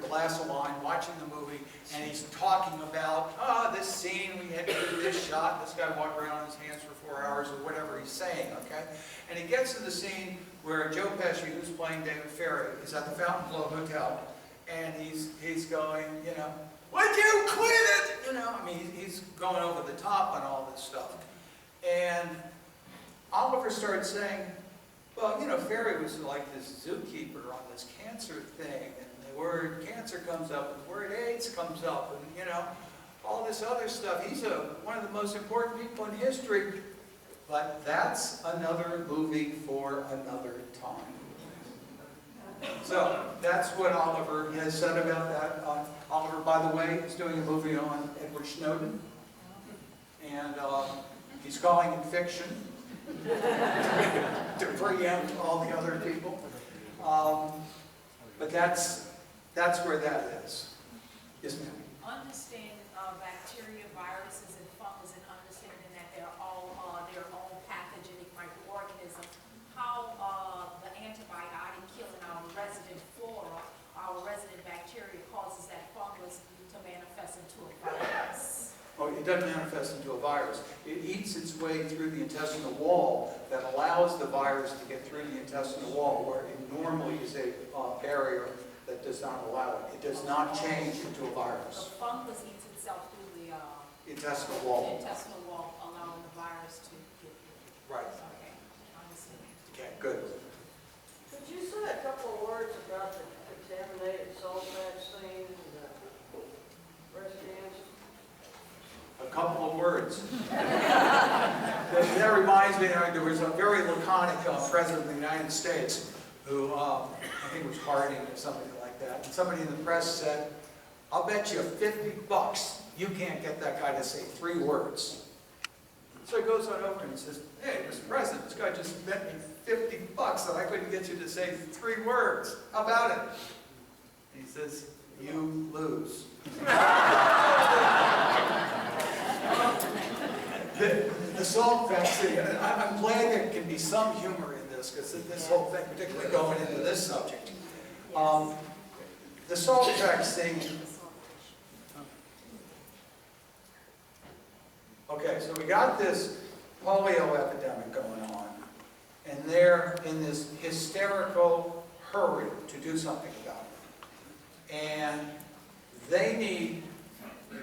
glass of wine, watching the movie, and he's talking about, this scene, we had to do this shot, this guy walked around on his hands for 4 hours, or whatever he's saying, okay? And he gets to the scene where Joe Pesci, who's playing David Ferry, is at the Fontainebleau Hotel, and he's going, would you quit it? I mean, he's going over the top on all this stuff. And Oliver started saying, well, Ferry was like this zookeeper on this cancer thing, and the word cancer comes up, and the word AIDS comes up, and, all this other stuff. He's one of the most important people in history, but that's another movie for another time. So, that's what Oliver has said about that. Oliver, by the way, is doing a movie on Edward Snowden, and he's calling it fiction. To preempt all the other people. But that's where that is. Yes, ma'am. Understand bacteria, viruses, and fungus, and understanding that they're all their own pathogenic microorganism. How the antibiotic killing our resident flora, our resident bacteria, causes that fungus to manifest into a virus. Oh, it doesn't manifest into a virus. It eats its way through the intestinal wall that allows the virus to get through the intestinal wall, where it normally is a barrier that does not allow it. It does not change into a virus. The fungus eats itself through the intestinal wall. Intestinal wall, allowing the virus to get through. Right. Okay, understood. Okay, good. Could you say a couple of words about the contaminated salt vaccine and breast cancer? A couple of words. That reminds me, there was a very laconic president of the United States who, I think it was Harding or something like that, and somebody in the press said, I'll bet you $50 you can't get that guy to say 3 words. So he goes on over and says, hey, Mr. President, this guy just bet me $50 that I couldn't get you to say 3 words. How about it? And he says, you lose. The salt vaccine, I'm glad there can be some humor in this, because this whole thing, particularly going into this subject. The salt vaccine. Okay, so we got this polio epidemic going on, and they're in this hysterical hurry to do something about it. And they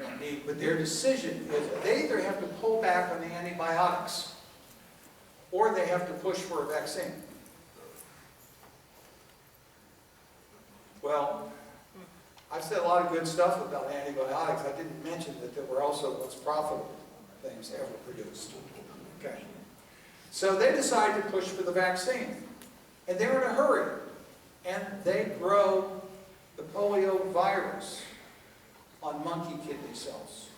don't need, but their decision is they either have to pull back on the antibiotics or they have to push for a vaccine. Well, I've said a lot of good stuff about antibiotics. I didn't mention that there were also the most profitable things ever produced. Okay. So they decided to push for the vaccine. And they're in a hurry. And they grow the polio virus on monkey kidney cells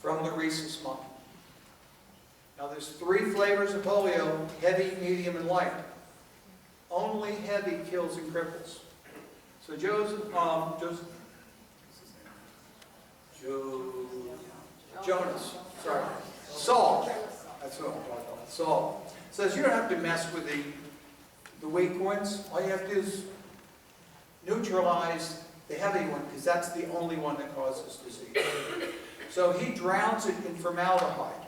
from the rhesus monkey. Now there's 3 flavors of polio, heavy, medium, and light. Only heavy kills and cripples. So Jonas, sorry, Saul, that's what I'm talking about, Saul, says you don't have to mess with the weak ones. All you have to do is neutralize the heavy one, because that's the only one that causes disease. So he drowns it in formaldehyde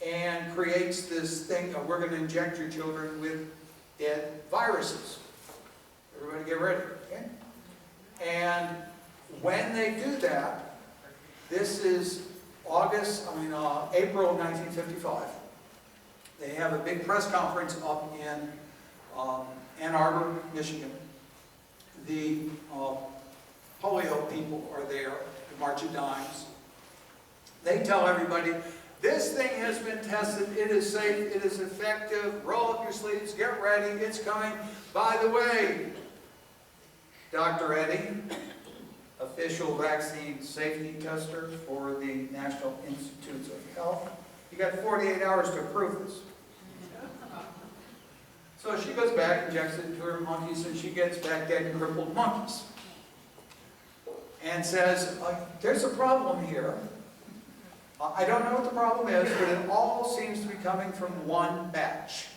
and creates this thing of, we're going to inject your children with dead viruses. Everybody get ready, okay? And when they do that, this is April of 1955. They have a big press conference up in Ann Arbor, Michigan. The polio people are there, the March of Dimes. They tell everybody, this thing has been tested, it is safe, it is effective, roll up your sleeves, get ready, it's coming. By the way, Dr. Eddy, official vaccine safety tester for the National Institutes of Health, you got 48 hours to approve this. So she goes back, injects it into her monkeys, and she gets back dead and crippled monkeys. And says, there's a problem here. I don't know what the problem is, but it all seems to be coming from one batch.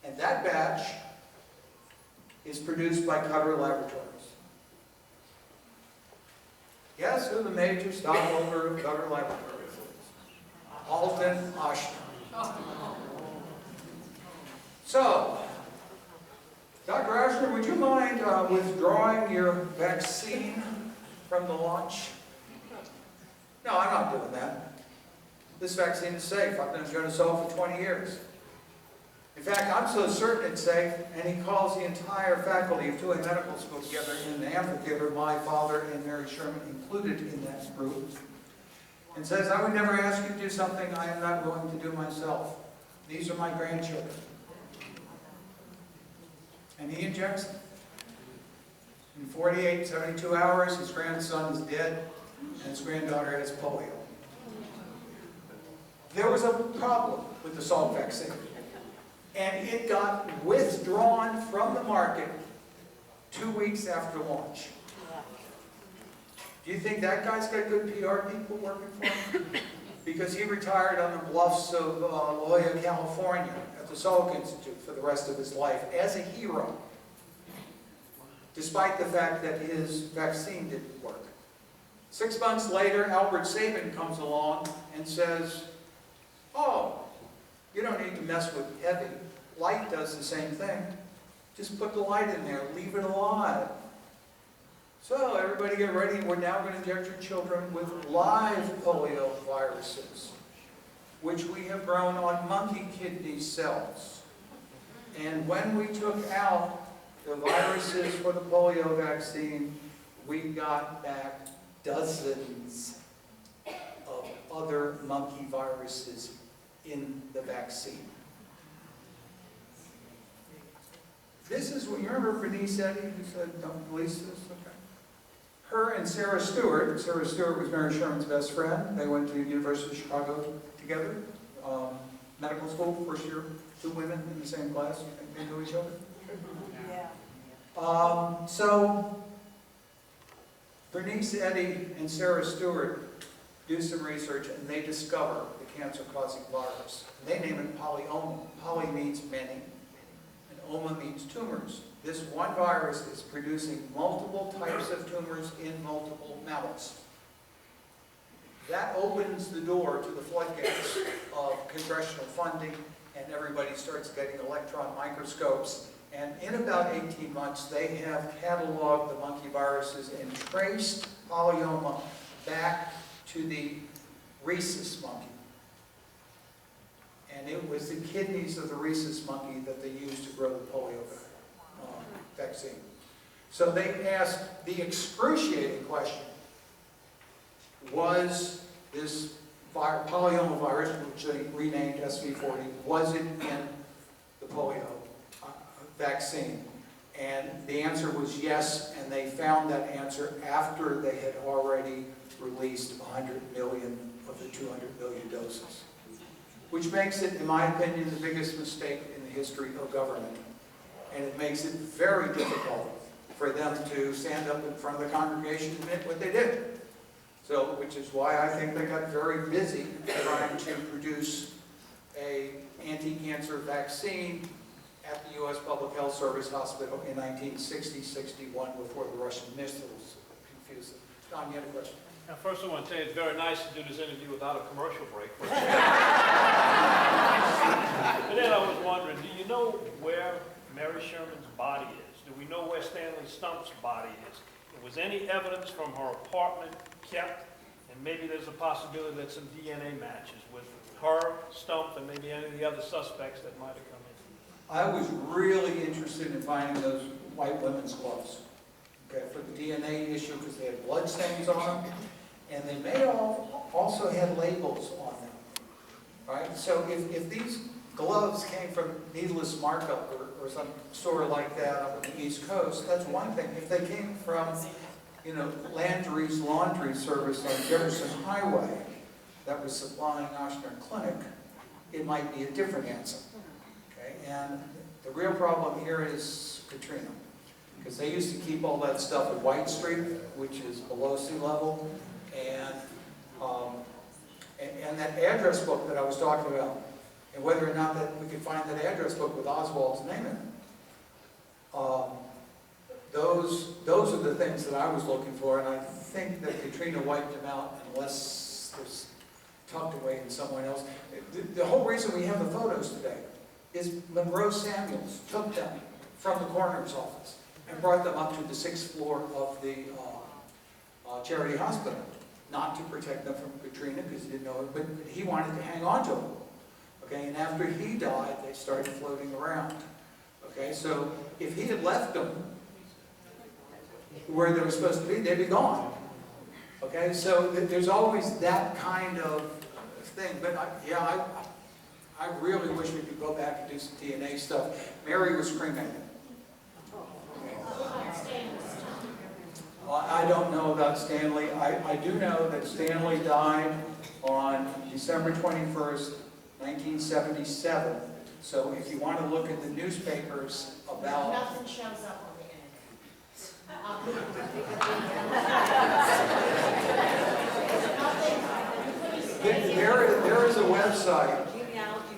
And that batch is produced by Cutter Laboratories. Guess who the major stockholder of Cutter Laboratories is? Alton Oshner. So, Dr. Oshner, would you mind withdrawing your vaccine from the launch? No, I'm not doing that. This vaccine is safe. I've been doing it so for 20 years. In fact, I'm so certain it's safe, and he calls the entire faculty of Tulane Medical School together in the amphitheater, my father and Mary Sherman included in that group, and says, I would never ask you to do something I am not willing to do myself. These are my grandchildren. And he injects them. In 48, 72 hours, his grandson is dead, and his granddaughter has polio. There was a problem with the Salk vaccine, and it got withdrawn from the market 2 weeks after launch. Do you think that guy's got good PR people working for him? Because he retired on the bluffs of La Jolla, California, at the Salk Institute for the rest of his life as a hero, despite the fact that his vaccine didn't work. 6 months later, Albert Sabin comes along and says, oh, you don't need to mess with heavy. Light does the same thing. Just put the light in there, leave it alive. So everybody get ready. We're now going to inject your children with live polio viruses, which we have grown on monkey kidney cells. And when we took out the viruses for the polio vaccine, we got back dozens of other monkey viruses in the vaccine. This is what, you remember Bernice Eddy, who said, don't release this? Okay. Her and Sarah Stewart was Mary Sherman's best friend. They went to the University of Chicago together, medical school, first year, 2 women in the same class. You think they knew each other? Yeah. So, Bernice Eddy and Sarah Stewart do some research, and they discover the cancer-causing virus. They name it polyoma. Poly means many, and oma means tumors. This one virus is producing multiple types of tumors in multiple mammals. That opens the door to the floodgates of congressional funding, and everybody starts getting electron microscopes. And in about 18 months, they have cataloged the monkey viruses and traced polyoma back to the rhesus monkey. And it was the kidneys of the rhesus monkey that they used to grow the polio vaccine. So they asked the excruciating question, was this polyoma virus, which they renamed SV40, was it in the polio vaccine? And the answer was yes, and they found that answer after they had already released 100 million of the 200 million doses. Which makes it, in my opinion, the biggest mistake in the history of government. And it makes it very difficult for them to stand up in front of the congregation and admit what they did. So, which is why I think they got very busy trying to produce an anti-cancer vaccine at the U.S. Public Health Service Hospital in 1960-61 before the Russian missiles confused them. Don, you had a question? Now, first I want to tell you it's very nice to do this interview without a commercial break. But then I was wondering, do you know where Mary Sherman's body is? Do we know where Stanley Stump's body is? Was any evidence from her apartment kept? And maybe there's a possibility that some DNA matches with her, Stump, and maybe any of the other suspects that might have come in. I was really interested in finding those white women's gloves, okay, for the DNA issue, because they had blood stains on them, and they may also had labels on them, right? So if these gloves came from Needless Markup or some store like that up on the East Coast, that's one thing. If they came from, you know, Landry's Laundry Service on Jefferson Highway that was supplying Oshner Clinic, it might be a different answer. Okay? And the real problem here is Katrina, because they used to keep all that stuff at White Street, which is below sea level, and that address book that I was talking about, and whether or not that we could find that address book with Oswald's name in it. those are the things that I was looking for, and I think that Katrina wiped them out unless there's tucked away in someone else. The whole reason we have the photos today is Monroe Samuels took them from the coroner's office and brought them up to the 6th floor of the charity hospital, not to protect them from Katrina because he didn't know it, but he wanted to hang on to them. Okay, and after he died, they started floating around. Okay, so if he had left them where they were supposed to be, they'd be gone. Okay, so there's always that kind of thing. But I really wish we could go back and do some DNA stuff. Mary was cremated. Well, I don't know about Stanley. I do know that Stanley died on December 21st, 1977. So if you want to look at the newspapers about... Nothing shows up on the internet. There is a website,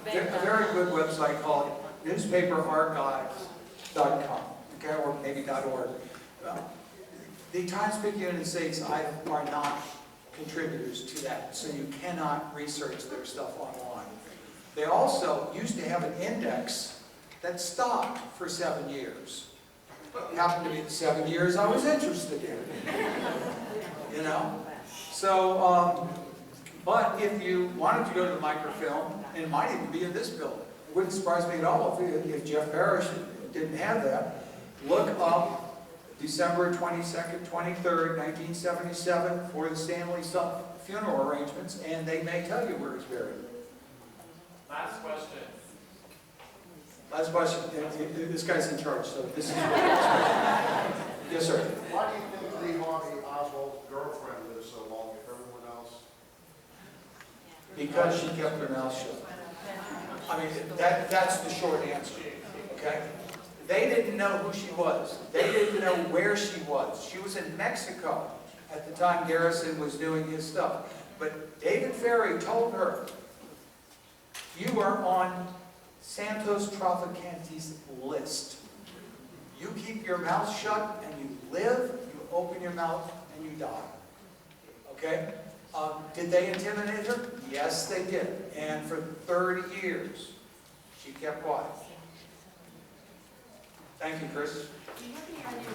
a very good website called newspaperarchives.com, okay, or maybe .org. The Times-Picayune states are not contributors to that, so you cannot research their stuff online. They also used to have an index that stopped for 7 years. It happened to be the 7 years I was interested in. You know? So, but if you wanted to go to the microfilm, and it might even be in this building, it wouldn't surprise me at all if Jeff Parish didn't have that. Look up December 22nd, 23rd, 1977 for the Stanley funeral arrangements, and they may tell you where he's buried. Last question. Last question. This guy's in charge, so this is what Yes, sir. Why do you think Lee Harvey Oswald's girlfriend lived so long if everyone else? Because she kept her mouth shut. I mean, that's the short answer, okay? They didn't know who she was. They didn't know where she was. She was in Mexico at the time Garrison was doing his stuff. But David Ferry told her, you are on Santos Traficante's list. You keep your mouth shut and you live, you open your mouth and you die. Okay? Did they intimidate her? Yes, they did. And for 30 years, she kept quiet. Thank you, Chris. Do you have any idea